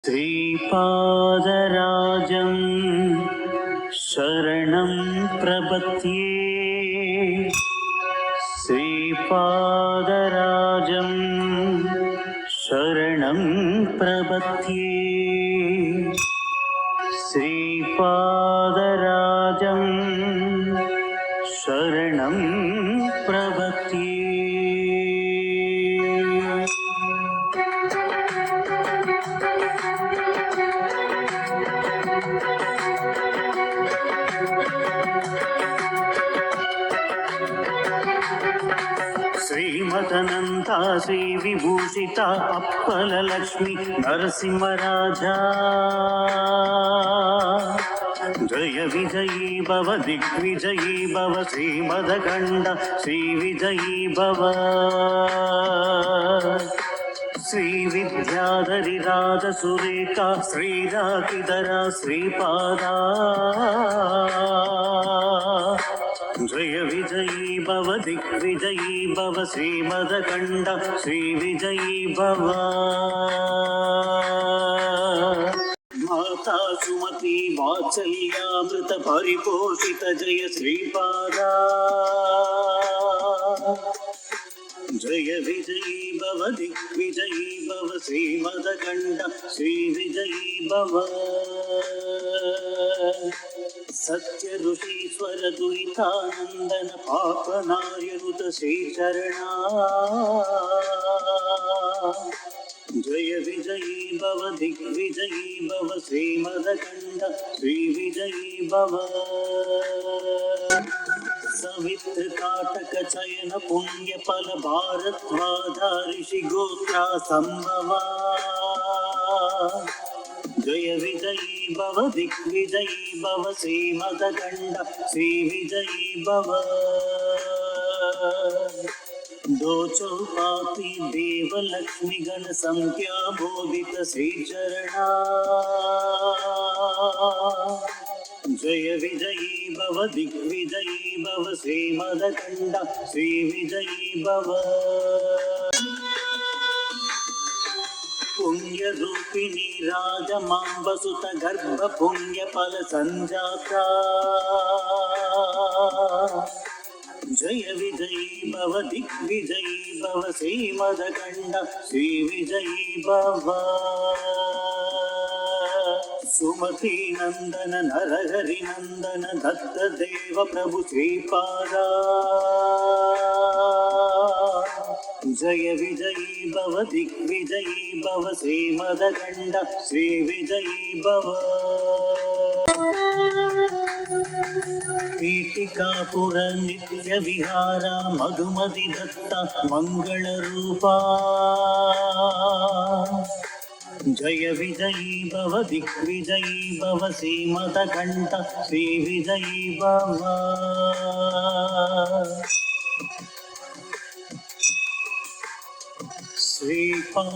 श्रीपादराजं शरणं प्रपद्ये। श्रीपादराजं शरणं प्रपद्ये। श्रीपादराजं शरणं प्रपद्ये। శ్రీమదనంత శ్రీ విభూషిత అప్పల లక్ష్మి నరసింహరాజా జయ విజయీ భవ దిగ్విజయీ భవ శ్రీమదకండ శ్రీ విజయీ భవ శ్రీ విద్యాధరి రాజ సురేఖ శ్రీరాకిధర శ్రీపాదా జయ విజయీ భవ దిగ్విజయీ భవ శ్రీమదకండ శ్రీ విజయీ భవ మాతా సుమతి వాత్సల్యామృత పరిపోషిత జయ శ్రీపాదా జయ విజయీ భవ దిగ్విజయీ భవ శ్రీమదకండ శ్రీ విజయీ భవ సత్య ఋషీశ్వర దురితానందన పాపనార్యనుత శ్రీచరణా జయ విజయీ భవ దిగ్విజయీ భవ శ్రీమదకండ శ్రీ విజయీ భవ సవిత్ర కాటక చయన పుణ్య ఫల భారద్వాజ ఋషి గోత్ర సంభవా జయ విజయీ భవ దిగ్విజయీ భవ శ్రీమదకండ శ్రీ విజయీ భవ దోచౌపాతి దేవలక్ష్మి గణ సంఖ్యా బోధిత శ్రీచరణా జయ విజయీ భవ దిగ్విజయీ భవ శ్రీమదకండ శ్రీ విజయీ భవ పుణ్య రూపిణి రాజమాంబసుత గర్భ పుణ్య ఫల సంజాత జయ విజయీ భవ దిగ్విజయీ భవ శ్రీమదకండ శ్రీ విజయీ భవ సుమతి నందన నరహరి నందన దత్త దేవ ప్రభు శ్రీపాదా జయ విజయీ భవ దిగ్విజయీ భవ శ్రీమదకండ శ్రీ విజయీ భవ పీఠికాపుర నిత్య విహార మధుమతి దత్త మంగళ రూపా జయ విజయీ భవ దిగ్విజయీ భవ శ్రీమదకండ శ్రీ విజయీ భవ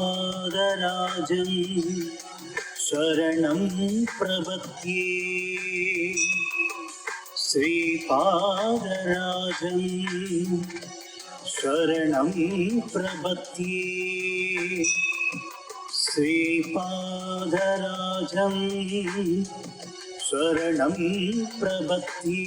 శ్రీపాదరాజం శరణం ప్రపద్యే. శ్రీపాదరాజం శరణం ప్రపద్యే. శ్రీపాదరాజం శరణం ప్రపద్యే.